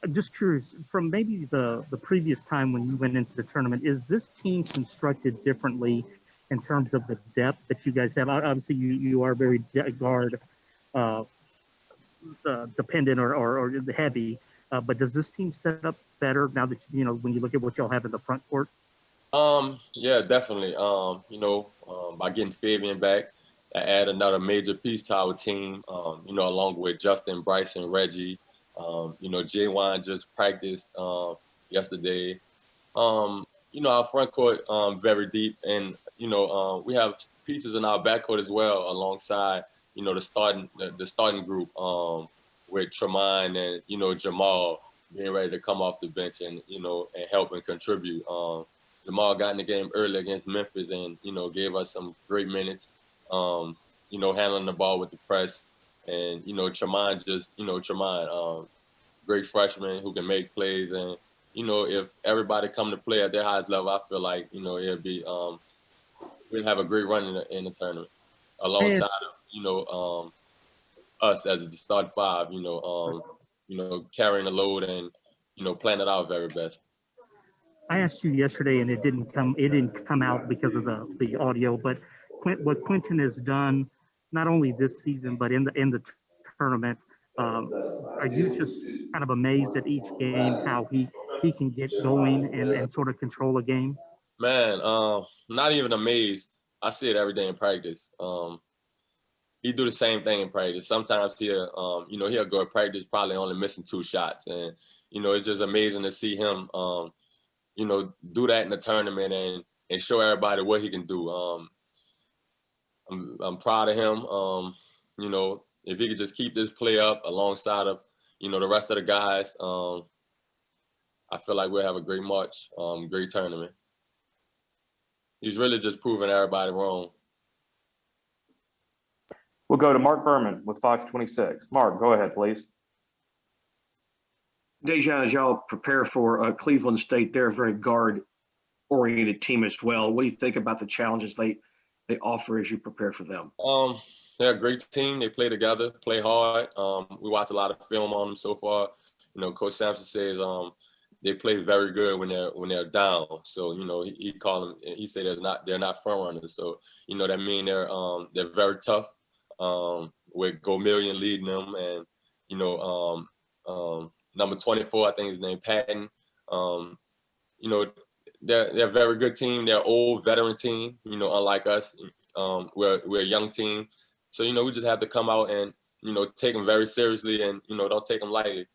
I'm just curious, from maybe the previous time when you went into the tournament, is this team constructed differently in terms of the depth that you guys have? Obviously, you are very guard uh, dependent or heavy, but does this team set up better now that when you look at what y'all have in the front court? Yeah, definitely. By getting Fabian back, I add another major piece to our team. Along with Justin, Bryson, Reggie. Jaywan just practiced yesterday. Our front court very deep, and we have pieces in our backcourt as well, alongside the starting group with Tremine and Jamal being ready to come off the bench and and help and contribute. Jamal got in the game early against Memphis and, gave us some great minutes, handling the ball with the press. And, Tremine, great freshman who can make plays. And, if everybody come to play at their highest level, I feel like, it'll be, we'll have a great run in the tournament alongside of, us as the start five, carrying the load and, playing it our very best. I asked you yesterday, and it didn't come out because of the audio. But what Quentin has done, not only this season but in the tournament, are you just kind of amazed at each game how he can get going and sort of control a game? Man, not even amazed. I see it every day in practice. He do the same thing in practice. Sometimes he'll go to practice probably only missing 2 shots, and it's just amazing to see him. Do that in the tournament and show everybody what he can do. I'm proud of him. If he could just keep this play up alongside of, the rest of the guys, I feel like we'll have a great March, great tournament. He's really just proving everybody wrong. We'll go to Mark Berman with Fox 26. Mark, go ahead, please. DeJon, as y'all prepare for Cleveland State, they're a very guard-oriented team as well. What do you think about the challenges they offer as you prepare for them? They're a great team. They play together, play hard. We watch a lot of film on them so far. Coach Sampson says they play very good when they're down. So he called them. He said they're not front runners. So that mean they're very tough. With Go Million leading them, and number 24, I think his name Patton. They're a very good team. They're an old veteran team. Unlike us, we're a young team. So we just have to come out and take them very seriously, and don't take them lightly.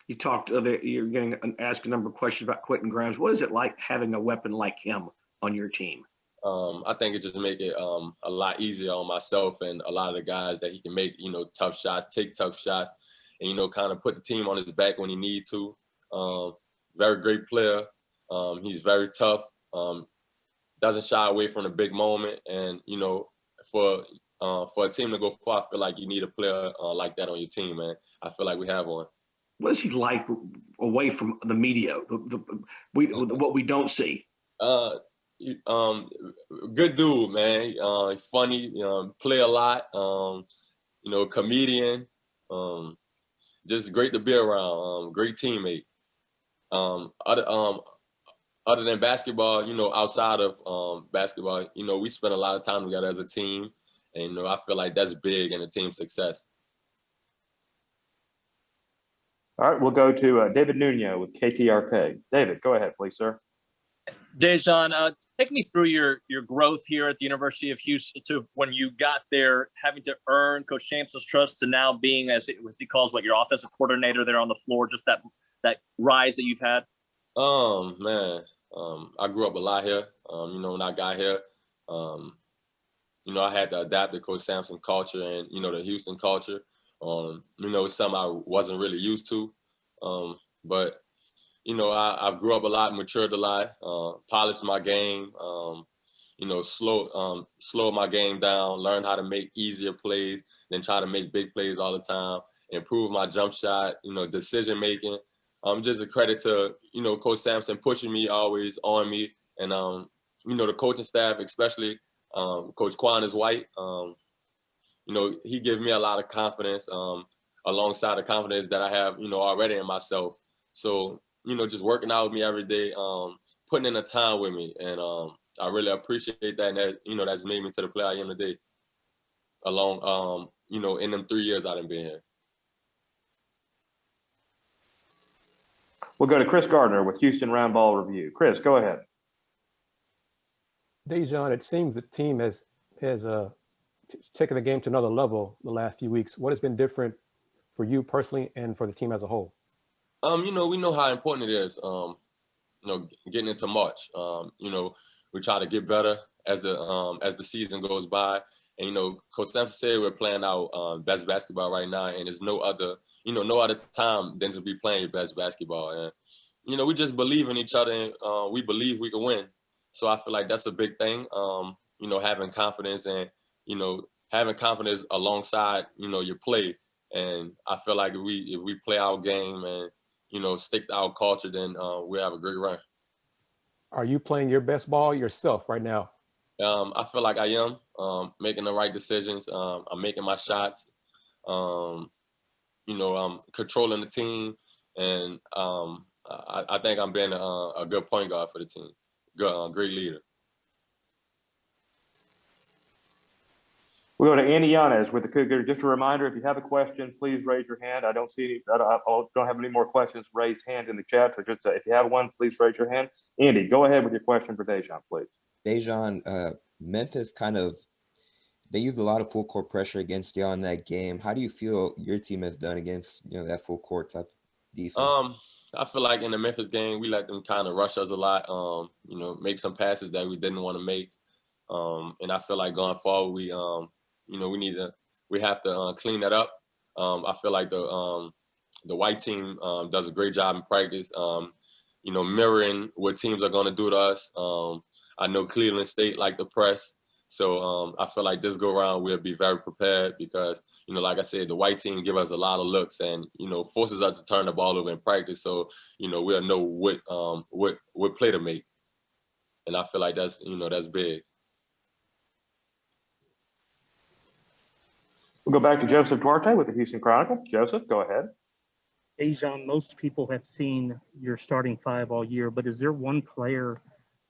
You talked. You're getting asked a number of questions about Quentin Grimes. What is it like having a weapon like him on your team? I think it just make it a lot easier on myself and a lot of the guys that he can make tough shots, take tough shots, and kind of put the team on his back when he needs to. Very great player. He's very tough. Doesn't shy away from the big moment, and for a team to go far, I feel like you need a player like that on your team, man. I feel like we have one. What is he like away from the media? What we don't see. Good dude, man. Funny, play a lot. Comedian. Just great to be around. Great teammate. Other than basketball, outside of basketball, we spend a lot of time together as a team, and I feel like that's big in a team success. All right, we'll go to David Nuno with KTRK. David, go ahead, please, sir. DeJon, take me through your growth here at the University of Houston to when you got there, having to earn Coach Sampson's trust to now being, as he calls, your offensive coordinator there on the floor, just that rise that you've had. Man, I grew up a lot here. When I got here, I had to adapt to Coach Sampson's culture and, the Houston culture. It's something I wasn't really used to. But I grew up a lot, matured a lot, polished my game, slow my game down, learned how to make easier plays than try to make big plays all the time, improve my jump shot, decision making. Just a credit to, Coach Sampson pushing me, always on me, and, the coaching staff, especially Coach Quan is White. He gave me a lot of confidence. alongside the confidence that I have, already in myself. So, just working out with me every day, putting in the time with me. And I really appreciate that. And that, that's made me to the player I am today along, in them 3 years I've been here. We'll go to Chris Gardner with Houston Round Ball Review. Chris, go ahead. DeJon, it seems the team has taken the game to another level the last few weeks. What has been different for you personally and for the team as a whole? We know how important it is, getting into March. We try to get better as the season goes by. And, Coach Stanford said we're playing our best basketball right now, and there's no other time than to be playing your best basketball. And, we just believe in each other, and we believe we can win. So I feel like that's a big thing, having confidence and, having confidence alongside, your play. And I feel like if we play our game and, stick to our culture, then we'll have a great run. Are you playing your best ball yourself right now? I feel like I am making the right decisions. I'm making my shots. I'm controlling the team, and I think I'm being a good point guard for the team. Good, great leader. We'll go to Andy Yanez with the Cougars. Just a reminder, if you have a question, please raise your hand. I don't see any. I don't have any more questions raised hand in the chat. So just if you have one, please raise your hand. Andy, go ahead with your question for DeJon, please. DeJon, Memphis they used a lot of full court pressure against y'all in that game. How do you feel your team has done against that full court type defense? I feel like in the Memphis game, we let them kind of rush us a lot. Make some passes that we didn't want to make. And I feel like going forward, we have to clean that up. I feel like the white team does a great job in practice. Mirroring what teams are going to do to us. I know Cleveland State like the press. So I feel like this go around, we'll be very prepared because, like I said, the white team give us a lot of looks and, forces us to turn the ball over in practice. So, we'll know what play to make. And I feel like that's big. We'll go back to Joseph Duarte with the Houston Chronicle. Joseph, go ahead. DeJon, most people have seen your starting five all year, but is there one player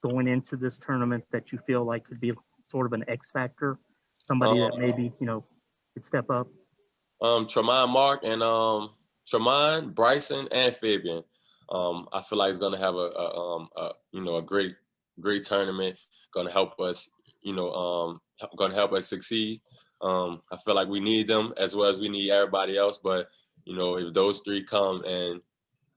going into this tournament that you feel like could be sort of an X factor, somebody that maybe could step up? Tremont Mark and Tremont, Bryson, and Fabian. I feel like it's gonna have a great tournament. Gonna help us, gonna help us succeed. I feel like we need them as well as we need everybody else. But if those three come and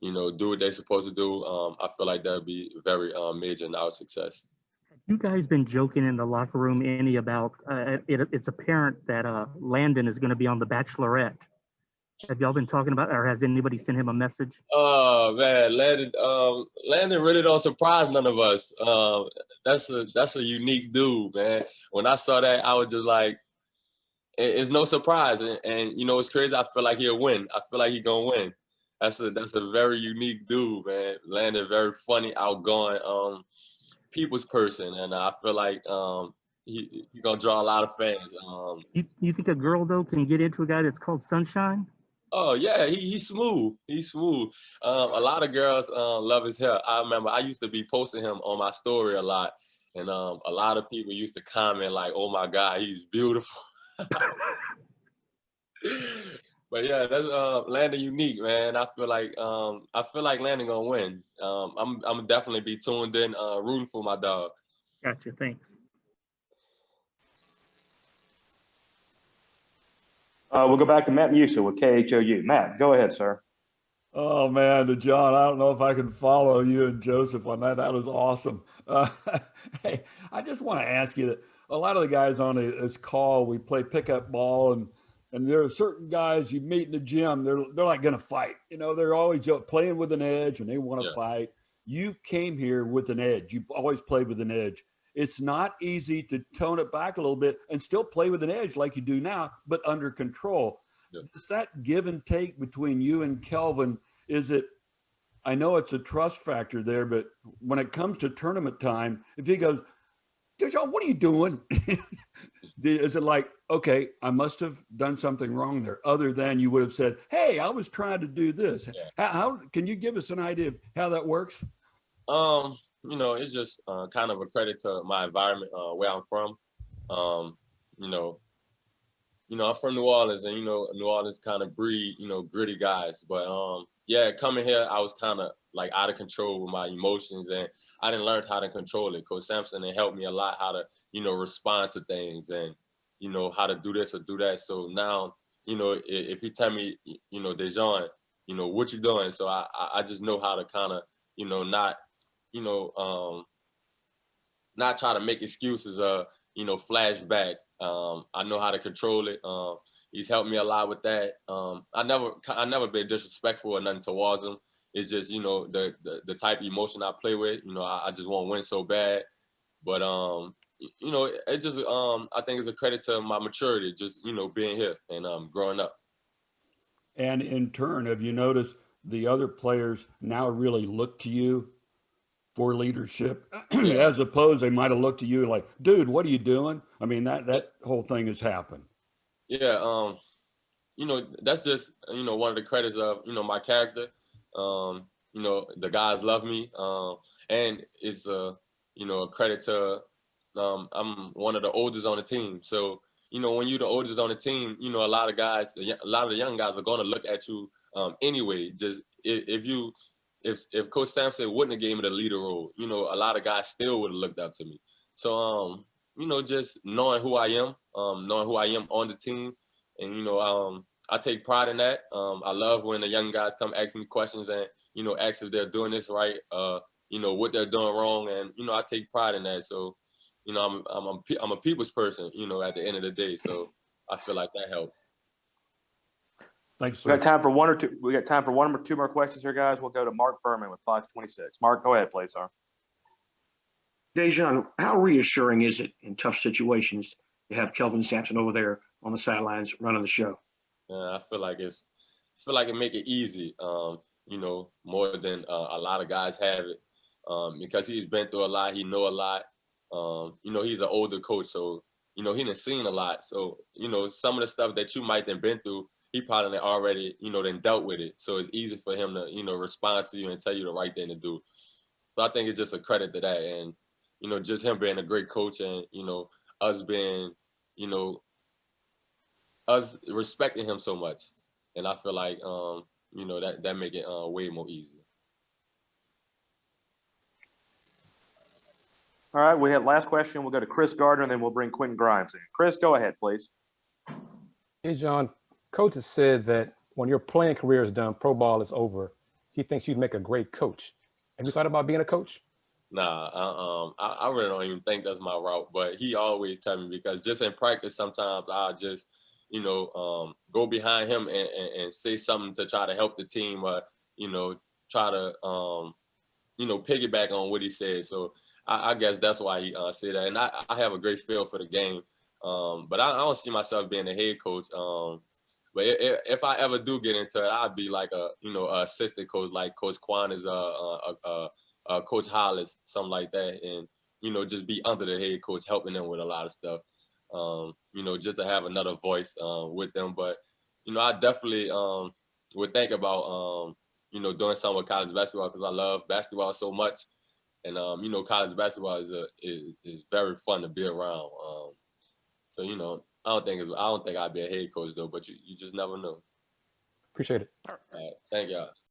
do what they're supposed to do, I feel like that'll be very major in our success. You guys been joking in the locker room any about it's apparent that Landon is going to be on the Bachelorette. Have y'all been talking about, or has anybody sent him a message? Oh man, Landon really don't surprise none of us. That's a unique dude, man. When I saw that, I was just like, it's no surprise, and it's crazy. I feel like he'll win. I feel like he's gonna win. That's a very unique dude, man. Landon, very funny, outgoing, people's person, and I feel like he's gonna draw a lot of fans. You think a girl though can get into a guy that's called Sunshine? Oh yeah, he's smooth. He's smooth. A lot of girls love his hair. I remember I used to be posting him on my story a lot, and a lot of people used to comment like, "Oh my God, he's beautiful." But yeah, that's Landon unique, man. I feel like Landon gonna win. I'm definitely be tuned in, rooting for my dog. Gotcha. Thanks. We'll go back to Matt Musa with KHOU. Matt, go ahead, sir. Oh man, DeJon, I don't know if I can follow you and Joseph on that. That was awesome. Hey, I just want to ask you that a lot of the guys on this call, we play pickup ball, and there are certain guys you meet in the gym, they're like going to fight. They're always playing with an edge and they want to fight. You came here with an edge. You've always played with an edge. It's not easy to tone it back a little bit and still play with an edge like you do now, but under control. Yeah. Is that give and take between you and Kelvin? I know it's a trust factor there, but when it comes to tournament time, if he goes, DeJon, what are you doing? Is it like, okay, I must have done something wrong there, other than you would have said, hey, I was trying to do this. Yeah. How can you give us an idea of how that works? You know, it's just kind of a credit to my environment, where I'm from. Um, you know, I'm from New Orleans, and New Orleans kind of breed, gritty guys. But yeah, coming here, I was kind of like out of control with my emotions, and I didn't learn how to control it. Coach Sampson had helped me a lot how to, respond to things, and how to do this or do that. So now, if you tell me, DeJon, what you doing? So I just know how to kind of, not, you know, um, not try to make excuses, flashback. I know how to control it. He's helped me a lot with that. I never been disrespectful or nothing towards him. It's just, the type of emotion I play with. I just want to win so bad. But it's just I think it's a credit to my maturity, just being here and growing up. And in turn, have you noticed the other players now really look to you for leadership, as opposed they might have looked to you like, dude, what are you doing? I mean, that whole thing has happened. Yeah, that's just one of the credits of my character. The guys love me, and it's a credit to I'm one of the oldest on the team. So when you're the oldest on the team, a lot of the young guys are going to look at you anyway. Just if Coach Sampson wouldn't have gave me the leader role, a lot of guys still would have looked up to me. So just knowing who I am, on the team, and I take pride in that. I love when the young guys come ask me questions and ask if they're doing this right, what they're doing wrong, and I take pride in that. So I'm a people's person, at the end of the day. So I feel like that helped. Thanks, We sir. got time for one or two. We got time for one or two more questions here, guys. We'll go to Mark Berman with 526. Mark, go ahead, please, sir. DeJon, how reassuring is it in tough situations to have Kelvin Sampson over there on the sidelines running the show? I feel like it make it easy, more than a lot of guys have it, because he's been through a lot. He know a lot. He's an older coach, so he done seen a lot. So some of the stuff that you might have been through, he probably already then dealt with it. So it's easy for him to respond to you and tell you the right thing to do. So I think it's just a credit to that, and just him being a great coach, and us being us respecting him so much, and I feel like that make it way more easier. All right, we have last question. We'll go to Chris Gardner, and then we'll bring Quentin Grimes in. Chris, go ahead, please. Hey, John, coach has said that when your playing career is done, pro ball is over, he thinks you'd make a great coach. Have you thought about being a coach? Nah, I really don't even think that's my route, but he always tell me, because just in practice, sometimes I just, go behind him and say something to try to help the team, or, try to, piggyback on what he said. So I guess that's why he said that. And I have a great feel for the game, but I don't see myself being a head coach. But if I ever do get into it, I'd be like a assistant coach, like Coach Quan is Coach Hollis, something like that, and just be under the head coach, helping them with a lot of stuff. Just to have another voice with them. But I definitely would think about doing something with college basketball, because I love basketball so much, and college basketball is very fun to be around. So I don't think I'd be a head coach though, but you just never know. Appreciate it. All right, thank y'all.